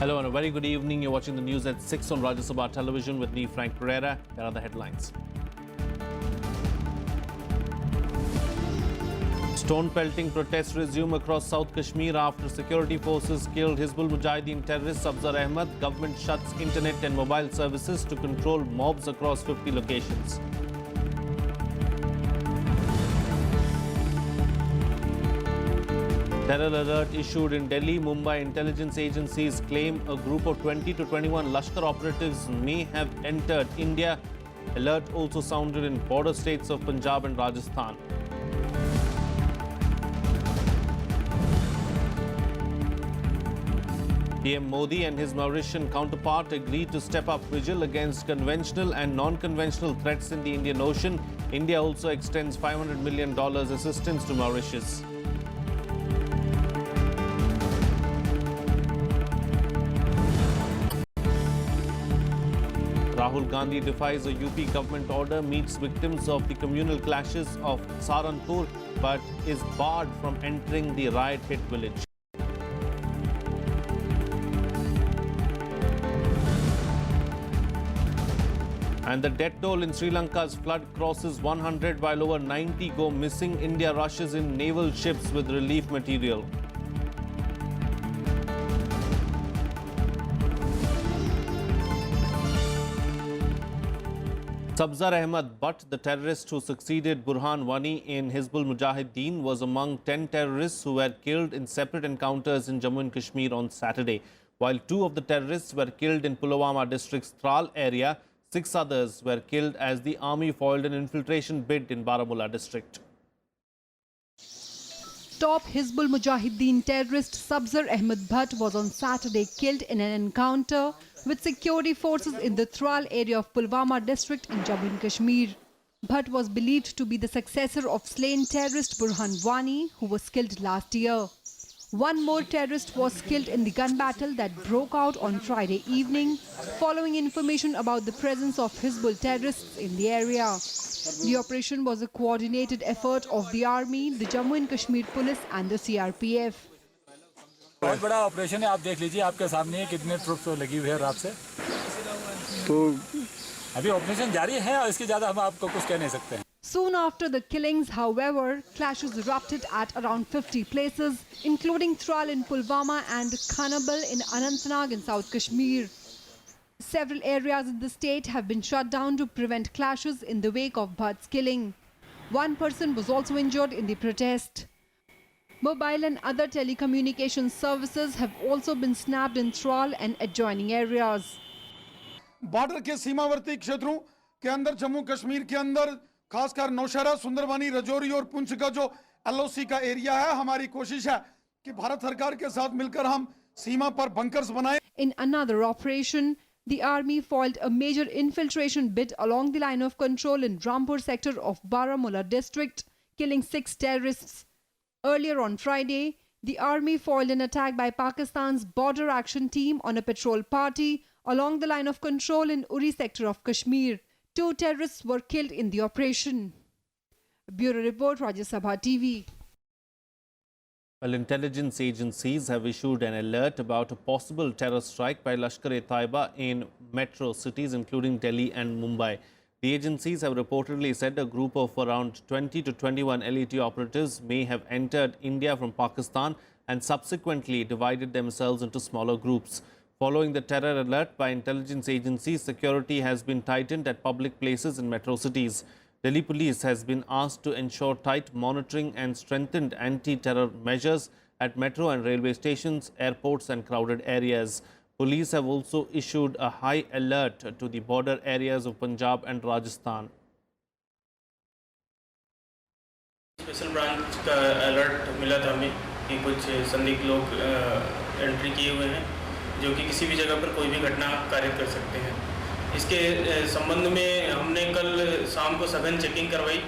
Hello and a very good evening. You're watching the news at 6 on Rajya Sabha television with me, Frank Pereira. Here are the headlines. Stone pelting protests resume across South Kashmir after security forces killed Hizbul Mujahideen terrorist Sabza Ahmed. Government shuts internet and mobile services to control mobs across 50 locations. Terror alert issued in Delhi. Mumbai intelligence agencies claim a group of 20 to 21 Lashkar operatives may have entered India. Alert also sounded in border states of Punjab and Rajasthan. PM Modi and his Mauritian counterpart agreed to step up vigil against conventional and non-conventional threats in the Indian Ocean. India also extends $500 million assistance to Mauritius. Rahul Gandhi defies a UP government order, meets victims of the communal clashes of Saharanpur, but is barred from entering the riot-hit village. And the death toll in Sri Lanka's flood crosses 100 while over 90 go missing. India rushes in naval ships with relief material. Sabza Ahmed Butt, the terrorist who succeeded Burhan Wani in Hizbul Mujahideen, was among 10 terrorists who were killed in separate encounters in Jammu and Kashmir on Saturday. While 2 of the terrorists were killed in Pulwama district's Tral area, 6 others were killed as the army foiled an infiltration bid in Baramulla district. Top Hizbul Mujahideen terrorist Sabza Ahmed Butt was on Saturday killed in an encounter with security forces in the Tral area of Pulwama district in Jammu and Kashmir. Butt was believed to be the successor of slain terrorist Burhan Wani, who was killed last year. 1 more terrorist was killed in the gun battle that broke out on Friday evening, following information about the presence of Hizbul terrorists in the area. The operation was a coordinated effort of the army, the Jammu and Kashmir police and the CRPF. बहुत बड़ा operation है, आप देख लीजिए, आपके सामने कितने troops लगी हुई है रात से। तो अभी ऑपरेशन जारी है और इसके ज़्यादा हम आपको कुछ कह नहीं सकते हैं। Soon after the killings, however, clashes erupted at around 50 places, including Tral in Pulwama and Khanabal in Anantnag in South Kashmir. Several areas in the state have been shut down to prevent clashes in the wake of Butt's killing. 1 person was also injured in the protest. Mobile and other telecommunication services have also been snapped in Tral and adjoining areas. Border के सीमावर्ती क्षेत्रों के अंदर जम्मू कश्मीर के अंदर खासकर नौशहरा, सुंदरबनी, रजौरी और पुंछ का जो LOC का एरिया है, हमारी कोशिश है कि भारत सरकार के साथ मिलकर हम सीमा पर बंकर्स बनाएं. In another operation, the army foiled a major infiltration bid along the line of control in Rampur sector of Baramulla district, killing 6 terrorists. Earlier on Friday, the army foiled an attack by Pakistan's border action team on a patrol party along the line of control in Uri sector of Kashmir. 2 terrorists were killed in the operation. Bureau Report, Rajya Sabha TV. Well, intelligence agencies have issued an alert about a possible terror strike by Lashkar-e-Taiba in metro cities, including Delhi and Mumbai. The agencies have reportedly said a group of around 20 to 21 LET operatives may have entered India from Pakistan and subsequently divided themselves into smaller groups. Following the terror alert by intelligence agencies, security has been tightened at public places in metro cities. Delhi police has been asked to ensure tight monitoring and strengthened anti-terror measures at metro and railway stations, airports and crowded areas. Police have also issued a high alert to the border areas of Punjab and Rajasthan. Special branch का alert मिला था हमें कि कुछ संदिग्ध लोग entry किए हुए हैं जो कि किसी भी जगह पर कोई भी घटना कार्य कर सकते हैं। इसके संबंध में हमने कल शाम को सघन चेकिंग करवाई,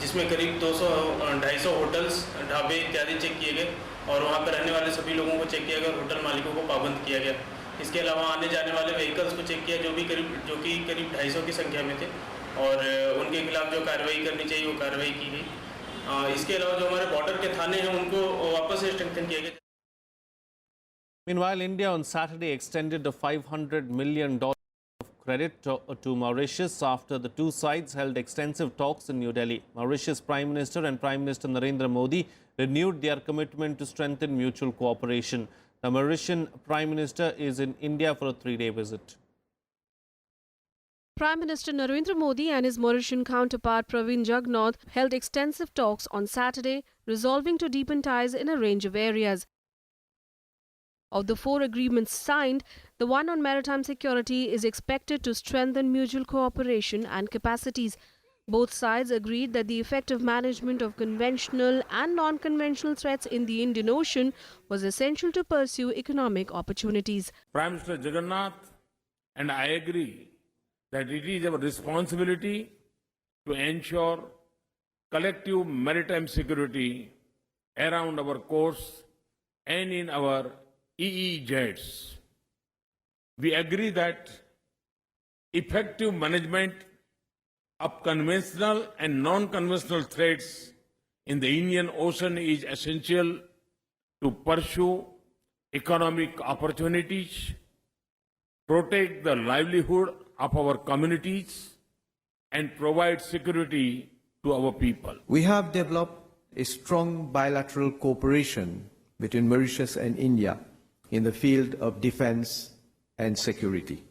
जिसमें करीब 200-250 होटल्स, ढाबे इत्यादि चेक किए गए और वहां पर रहने वाले सभी लोगों को चेक किया गया, होटल मालिकों को पाबंद किया गया। इसके अलावा आने जाने वाले व्हीकल्स को चेक किया जो कि करीब 250 की संख्या में थे और उनके खिलाफ जो कार्रवाई करनी चाहिए वो कार्रवाई की गई। इसके अलावा जो हमारे बॉर्डर के थाने हैं उनको वापस से स्ट्रेंथन किया गया। Meanwhile, India on Saturday extended a $500 million of credit to Mauritius after the two sides held extensive talks in New Delhi. Mauritius Prime Minister and Prime Minister Narendra Modi renewed their commitment to strengthen mutual cooperation. The Mauritian Prime Minister is in India for a 3-day visit. Prime Minister Narendra Modi and his Mauritian counterpart Pravin Jugnauth held extensive talks on Saturday, resolving to deepen ties in a range of areas. Of the 4 agreements signed, the one on maritime security is expected to strengthen mutual cooperation and capacities. Both sides agreed that the effective management of conventional and non-conventional threats in the Indian Ocean was essential to pursue economic opportunities. Prime Minister Jagannath and I agree that it is our responsibility to ensure collective maritime security around our coasts and in our EEZs. We agree that effective management of conventional and non-conventional threats in the Indian Ocean is essential to pursue economic opportunities, protect the livelihood of our communities, and provide security to our people. We have developed a strong bilateral cooperation between Mauritius and India in the field of defense and security.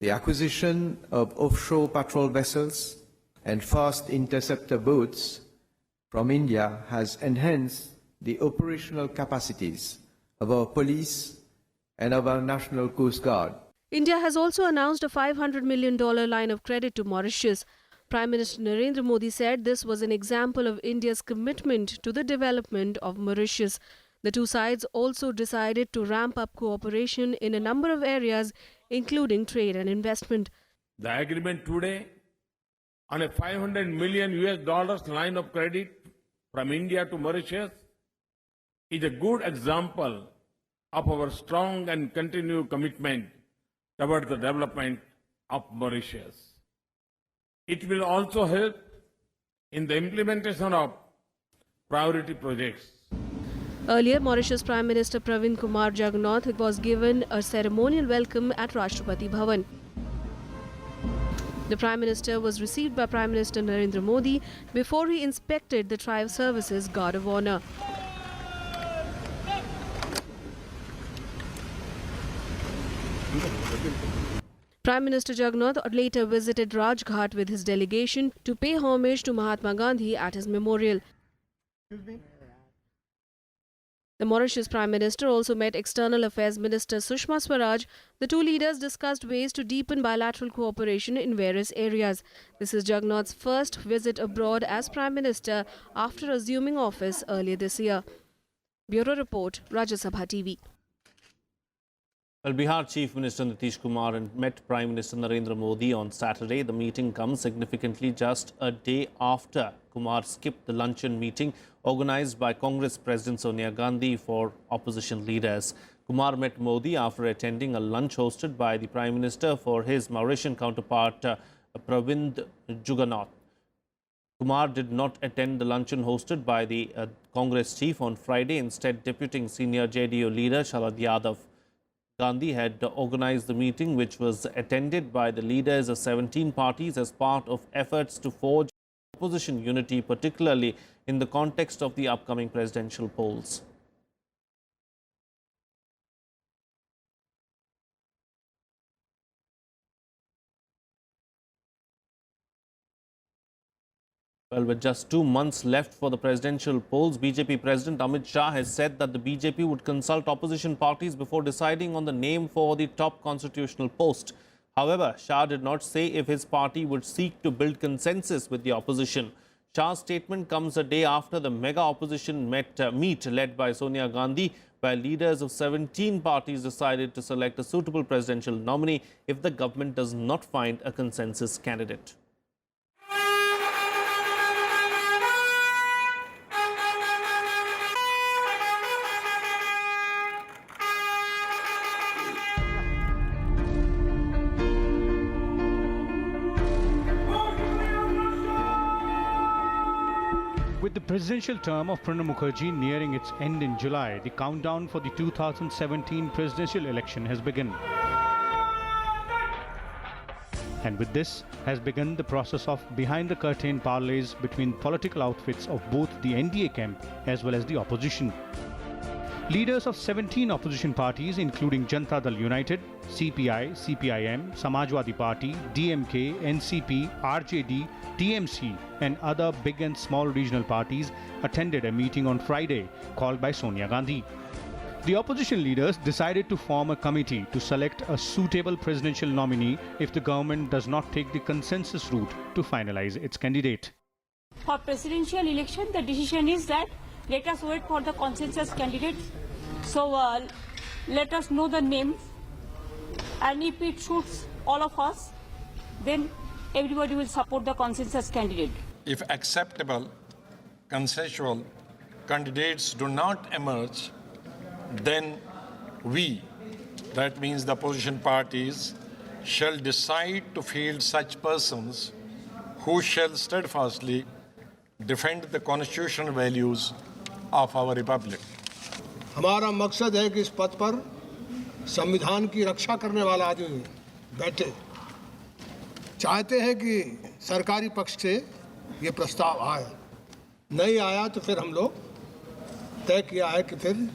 The acquisition of offshore patrol vessels and fast interceptor boats from India has enhanced the operational capacities of our police and of our National Coast Guard. India has also announced a $500 million line of credit to Mauritius. Prime Minister Narendra Modi said this was an example of India's commitment to the development of Mauritius. The two sides also decided to ramp up cooperation in a number of areas, including trade and investment. The agreement today on a $500 million line of credit from India to Mauritius is a good example of our strong and continued commitment toward the development of Mauritius. It will also help in the implementation of priority projects. Earlier, Mauritius Prime Minister Pravin Kumar Jugnauth was given a ceremonial welcome at Rashtrapati Bhavan. The Prime Minister was received by Prime Minister Narendra Modi before he inspected the Tribe Services Guard of Honour. Prime Minister Jugnauth later visited Rajghat with his delegation to pay homage to Mahatma Gandhi at his memorial. The Mauritius Prime Minister also met External Affairs Minister Sushma Swaraj. The two leaders discussed ways to deepen bilateral cooperation in various areas. This is Jugnauth's first visit abroad as Prime Minister after assuming office earlier this year. Bureau Report, Rajya Sabha TV. Well, Bihar Chief Minister Nitish Kumar met Prime Minister Narendra Modi on Saturday. The meeting comes significantly just a day after Kumar skipped the luncheon meeting organized by Congress President Sonia Gandhi for opposition leaders. Kumar met Modi after attending a lunch hosted by the Prime Minister for his Mauritian counterpart Pravin Jugnauth. Kumar did not attend the luncheon hosted by the Congress chief on Friday, instead deputing senior JDU leader Sharad Yadav. Gandhi had organized the meeting, which was attended by the leaders of 17 parties as part of efforts to forge opposition unity, particularly in the context of the upcoming presidential polls. Well, with just 2 months left for the presidential polls, BJP President Amit Shah has said that the BJP would consult opposition parties before deciding on the name for the top constitutional post. However, Shah did not say if his party would seek to build consensus with the opposition. Shah's statement comes a day after the mega opposition meet led by Sonia Gandhi, where leaders of 17 parties decided to select a suitable presidential nominee if the government does not find a consensus candidate. With the presidential term of Pranab Mukherjee nearing its end in July, the countdown for the 2017 presidential election has begun. And with this has begun the process of behind-the-curtain parleys between political outfits of both the NDA camp as well as the opposition. Leaders of 17 opposition parties including Janata Dal United, CPI, CPIM, Samajwadi Party, DMK, NCP, RJD, TMC and other big and small regional parties attended a meeting on Friday called by Sonia Gandhi. The opposition leaders decided to form a committee to select a suitable presidential nominee if the government does not take the consensus route to finalize its candidate. For presidential election, the decision is that let us wait for the consensus candidates. So let us know the names, and if it suits all of us, then everybody will support the consensus candidate. If acceptable, consensual candidates do not emerge, then we, that means the opposition parties, shall decide to field such persons who shall steadfastly defend the constitutional values of our republic. हमारा मकसद है कि इस पद पर संविधान की रक्षा करने वाला आदमी बैठे। चाहते हैं कि सरकारी पक्ष से ये प्रस्ताव आए, नहीं आया तो फिर हम लोग तय किया है कि फिर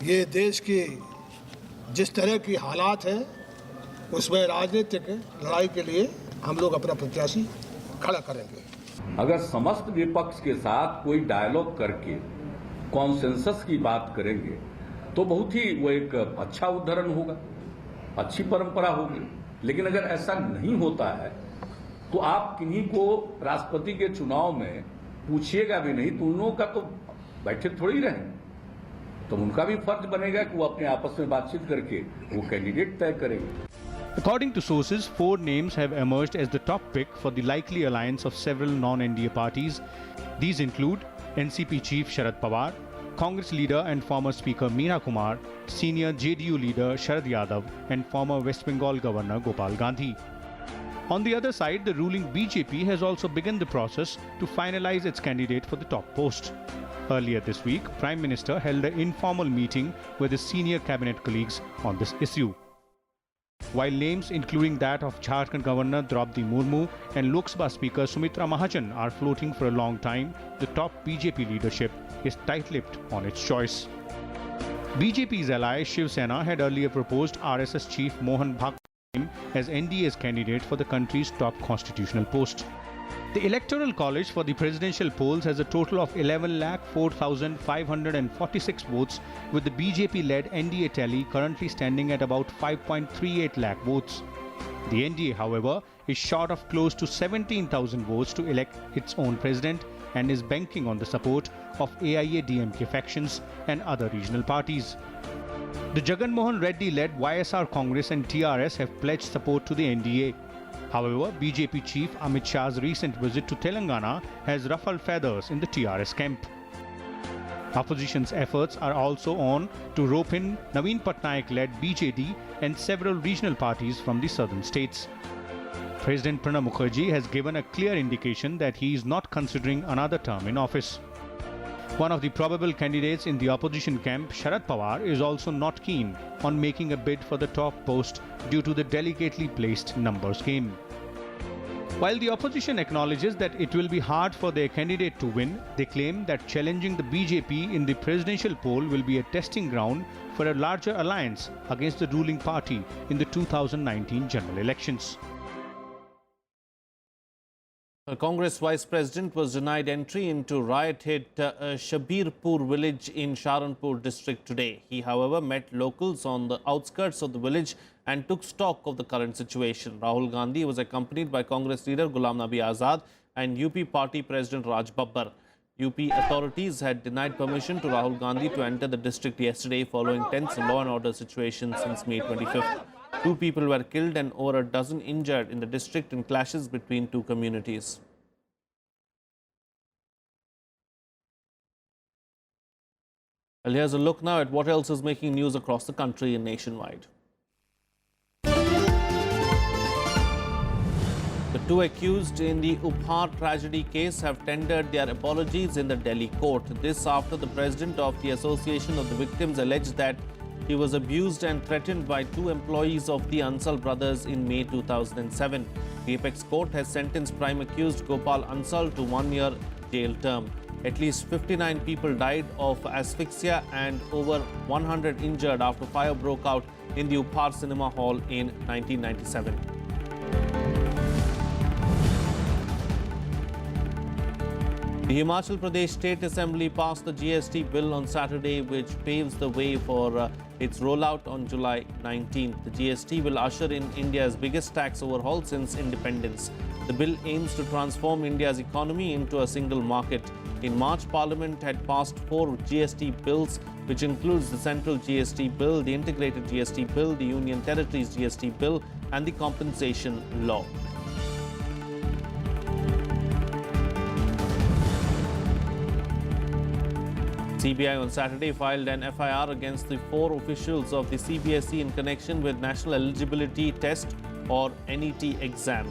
ये देश की जिस तरह की हालात है उसमें राजनीतिक लड़ाई के लिए हम लोग अपना प्रत्याशी खड़ा करेंगे। अगर समस्त विपक्ष के साथ कोई डायलॉग करके कॉन्सेंसस की बात करेंगे तो बहुत ही वो एक अच्छा उदाहरण होगा, अच्छी परंपरा होगी। लेकिन अगर ऐसा नहीं होता है तो आप किन्हीं को राष्ट्रपति के चुनाव में पूछिएगा भी नहीं तो उन लोगों का तो बैठे थोड़ी रहेंगे, तो उनका भी फर्ज बनेगा कि वो अपने आपस में बातचीत करके वो कैंडिडेट तय करेंगे। According to sources, 4 names have emerged as the top pick for the likely alliance of several non-NDA parties. These include NCP chief Sharad Pawar, Congress leader and former Speaker Meena Kumar, senior JDU leader Sharad Yadav and former West Bengal Governor Gopal Gandhi. On the other side, the ruling BJP has also begun the process to finalize its candidate for the top post. Earlier this week, Prime Minister held an informal meeting with his senior cabinet colleagues on this issue. While names including that of Jharkhand Governor Draupadi Murmu and Lok Sabha Speaker Sumitra Mahajan are floating for a long time, the top BJP leadership is tight-lipped on its choice. BJP's ally Shiv Sena had earlier proposed RSS chief Mohan Bhagwat as NDA's candidate for the country's top constitutional post. The Electoral College for the presidential polls has a total of 11,04,546 votes, with the BJP-led NDA tally currently standing at about 5.38 lakh votes. The NDA, however, is short of close to 17,000 votes to elect its own president and is banking on the support of AIA-DMK factions and other regional parties. The Jagan Mohan Reddy-led YSR Congress and TRS have pledged support to the NDA. However, BJP chief Amit Shah's recent visit to Telangana has ruffled feathers in the TRS camp. Opposition's efforts are also on to rope in Naveen Patnaik-led BJD and several regional parties from the southern states. President Pranab Mukherjee has given a clear indication that he is not considering another term in office. One of the probable candidates in the opposition camp, Sharad Pawar, is also not keen on making a bid for the top post due to the delicately placed numbers game. While the opposition acknowledges that it will be hard for their candidate to win, they claim that challenging the BJP in the presidential poll will be a testing ground for a larger alliance against the ruling party in the 2019 general elections. A Congress Vice President was denied entry into riot-hit Shabirpur village in Saharanpur district today. He, however, met locals on the outskirts of the village and took stock of the current situation. Rahul Gandhi was accompanied by Congress leader Ghulam Nabi Azad and UP party President Raj Babbar. UP authorities had denied permission to Rahul Gandhi to enter the district yesterday following tense law and order situation since May 25th. 2 people were killed and over a dozen injured in the district in clashes between 2 communities. Well, here's a look now at what else is making news across the country and nationwide. The two accused in the Upar tragedy case have tendered their apologies in the Delhi court. This after the president of the Association of the Victims alleged that he was abused and threatened by two employees of the Ansal brothers in May 2007. The apex court has sentenced prime accused Gopal Ansal to 1 year jail term. At least 59 people died of asphyxia and over 100 injured after fire broke out in the Upar Cinema Hall in 1997. The Himachal Pradesh State Assembly passed the GST bill on Saturday, which paves the way for its rollout on July 19th. The GST will usher in India's biggest tax overhaul since independence. The bill aims to transform India's economy into a single market. In March, Parliament had passed 4 GST bills, which includes the Central GST Bill, the Integrated GST Bill, the Union Territories GST Bill, and the Compensation Law. CBI on Saturday filed an FIR against the 4 officials of the CBSE in connection with National Eligibility Test or NET exam.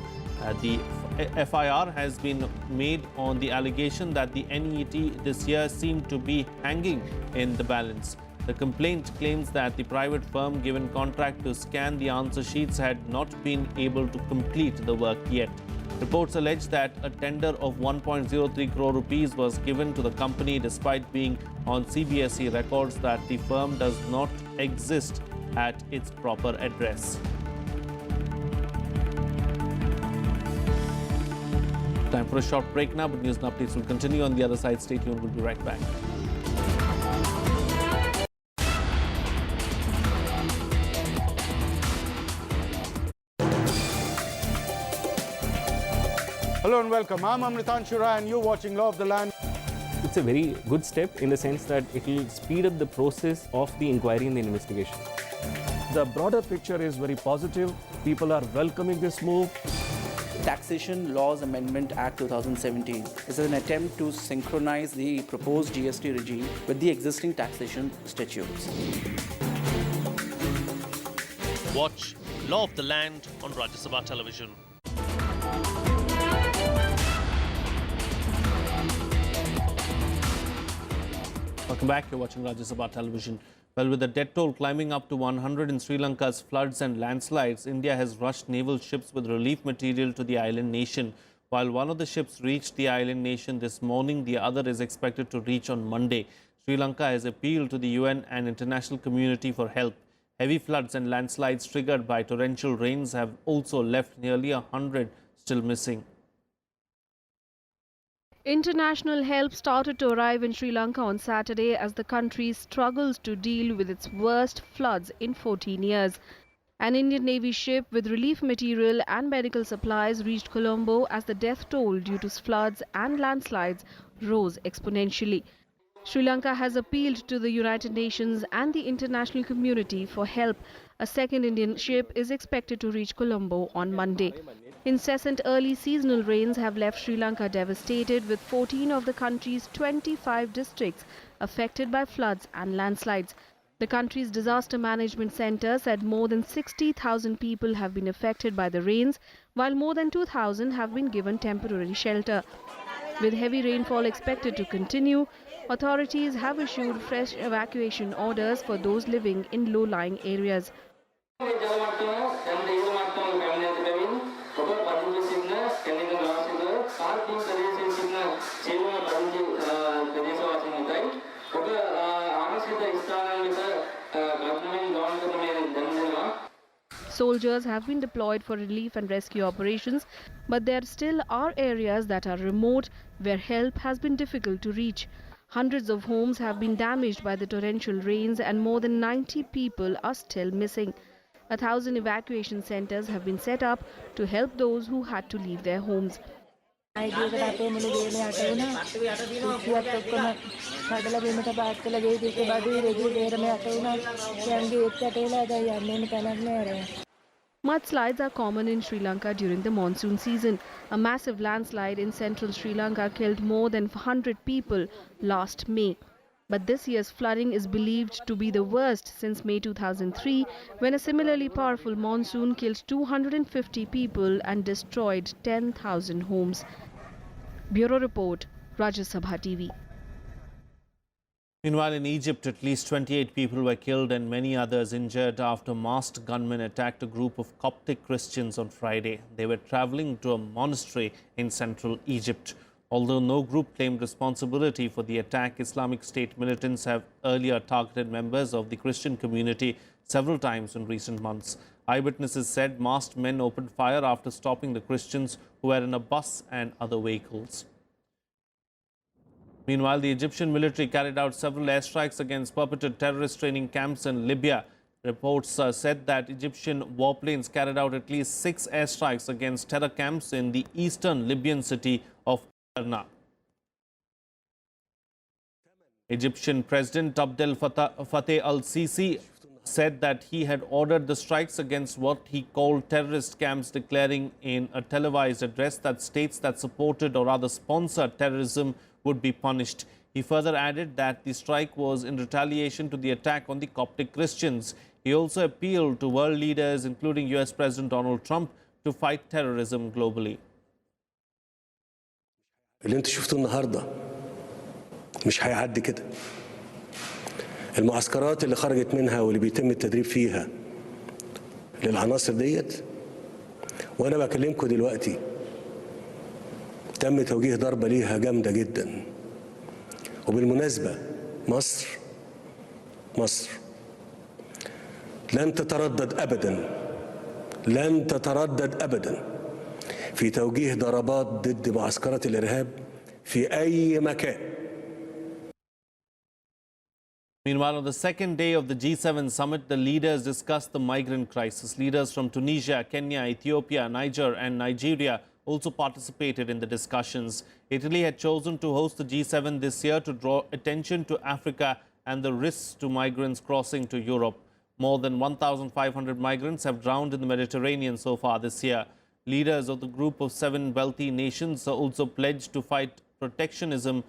The FIR has been made on the allegation that the NET this year seemed to be hanging in the balance. The complaint claims that the private firm given contract to scan the answer sheets had not been able to complete the work yet. Reports allege that a tender of 1.03 crore rupees was given to the company despite being on CBSE records that the firm does not exist at its proper address. Time for a short break now, but news and updates will continue on the other side. Stay tuned, we'll be right back. Hello and welcome. I'm Amritanshu Rai and you're watching Law of the Land. It's a very good step in the sense that it will speed up the process of the inquiry and the investigation. The broader picture is very positive. People are welcoming this move. Taxation Laws Amendment Act 2017 is an attempt to synchronize the proposed GST regime with the existing taxation statutes. Watch Law of the Land on Rajya Sabha television. Welcome back. You're watching Rajya Sabha television. Well, with the death toll climbing up to 100 in Sri Lanka's floods and landslides, India has rushed naval ships with relief material to the island nation. While one of the ships reached the island nation this morning, the other is expected to reach on Monday. Sri Lanka has appealed to the UN and international community for help. Heavy floods and landslides triggered by torrential rains have also left nearly 100 still missing. International help started to arrive in Sri Lanka on Saturday as the country struggles to deal with its worst floods in 14 years. An Indian Navy ship with relief material and medical supplies reached Colombo as the death toll due to floods and landslides rose exponentially. Sri Lanka has appealed to the United Nations and the international community for help. A second Indian ship is expected to reach Colombo on Monday. Incessant early seasonal rains have left Sri Lanka devastated, with 14 of the country's 25 districts affected by floods and landslides. The country's disaster management center said more than 60,000 people have been affected by the rains, while more than 2,000 have been given temporary shelter. With heavy rainfall expected to continue, authorities have issued fresh evacuation orders for those living in low-lying areas. Soldiers have been deployed for relief and rescue operations, but there still are areas that are remote where help has been difficult to reach. Hundreds of homes have been damaged by the torrential rains and more than 90 people are still missing. 1,000 evacuation centers have been set up to help those who had to leave their homes. Mudslides are common in Sri Lanka during the monsoon season. A massive landslide in central Sri Lanka killed more than 100 people last May. But this year's flooding is believed to be the worst since May 2003, when a similarly powerful monsoon killed 250 people and destroyed 10,000 homes. Bureau Report, Rajya Sabha TV. Meanwhile, in Egypt, at least 28 people were killed and many others injured after masked gunmen attacked a group of Coptic Christians on Friday. They were traveling to a monastery in central Egypt. Although no group claimed responsibility for the attack, Islamic State militants have earlier targeted members of the Christian community several times in recent months. Eyewitnesses said masked men opened fire after stopping the Christians who were in a bus and other vehicles. Meanwhile, the Egyptian military carried out several airstrikes against purported terrorist training camps in Libya. Reports said that Egyptian warplanes carried out at least 6 airstrikes against terror camps in the eastern Libyan city of Derna. Egyptian President Abdel Fattah al-Sisi said that he had ordered the strikes against what he called terrorist camps, declaring in a televised address that states that supported or rather sponsored terrorism would be punished. He further added that the strike was in retaliation to the attack on the Coptic Christians. He also appealed to world leaders, including US President Donald Trump, to fight terrorism globally. اللي انتوا شفتوه النهارده مش هيعدي كده. المعسكرات اللي خرجت منها واللي بيتم التدريب فيها للعناصر ديت وانا بكلمكم دلوقتي تم توجيه ضربه ليها جامده جدا. وبالمناسبه مصر لن تتردد ابدا في توجيه ضربات ضد معسكرات الارهاب في اي مكان. Meanwhile, on the second day of the G7 summit, the leaders discussed the migrant crisis. Leaders from Tunisia, Kenya, Ethiopia, Niger and Nigeria also participated in the discussions. Italy had chosen to host the G7 this year to draw attention to Africa and the risks to migrants crossing to Europe. More than 1,500 migrants have drowned in the Mediterranean so far this year. Leaders of the group of 7 wealthy nations also pledged to fight protectionism,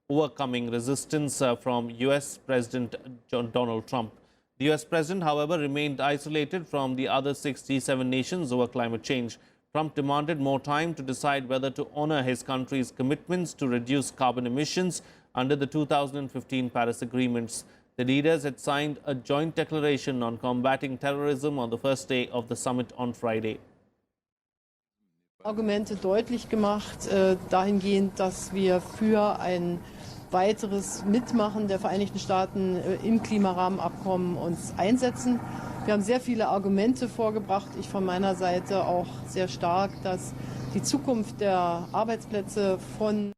overcoming resistance from US President Donald Trump. The US President, however, remained isolated from the other 6 G7 nations over climate change. Trump demanded more time to decide whether to honor his country's commitments to reduce carbon emissions under the 2015 Paris agreements. The leaders had signed a joint declaration on combating terrorism on the first day of the summit on Friday. Argumente deutlich gemacht, dahingehend, dass wir für ein weiteres Mitmachen der Vereinigten Staaten im Klimarahmenabkommen uns einsetzen. Wir haben sehr viele Argumente vorgebracht. Ich von meiner Seite auch sehr stark, dass die Zukunft der Arbeitsplätze von...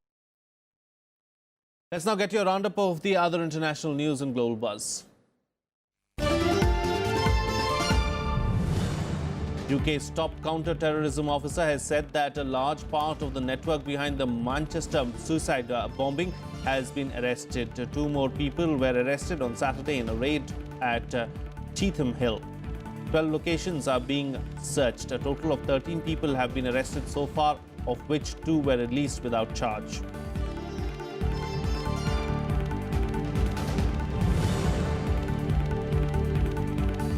Let's now get your roundup of the other international news and global buzz. UK's top counter-terrorism officer has said that a large part of the network behind the Manchester suicide bombing has been arrested. 2 more people were arrested on Saturday in a raid at Cheetham Hill. 12 locations are being searched. A total of 13 people have been arrested so far, of which 2 were released without charge.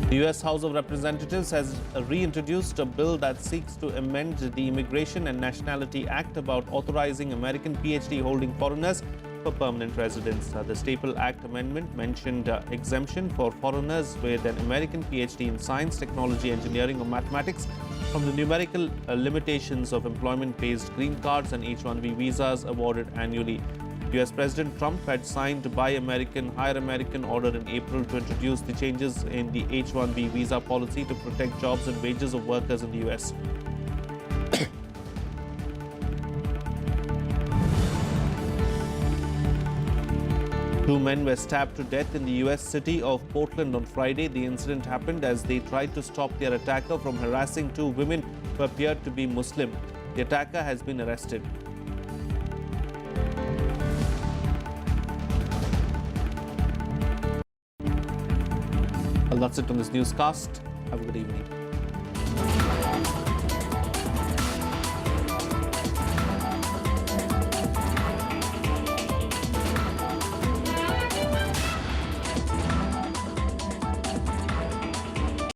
The US House of Representatives has reintroduced a bill that seeks to amend the Immigration and Nationality Act about authorizing American PhD-holding foreigners for permanent residence. The Staple Act amendment mentioned exemption for foreigners with an American PhD in science, technology, engineering or mathematics from the numerical limitations of employment-based green cards and H-1B visas awarded annually. US President Trump had signed the Buy American, Hire American order in April to introduce the changes in the H-1B visa policy to protect jobs and wages of workers in the US. Two men were stabbed to death in the US city of Portland on Friday. The incident happened as they tried to stop their attacker from harassing 2 women who appeared to be Muslim. The attacker has been arrested. Well, that's it on this newscast. Have a good evening.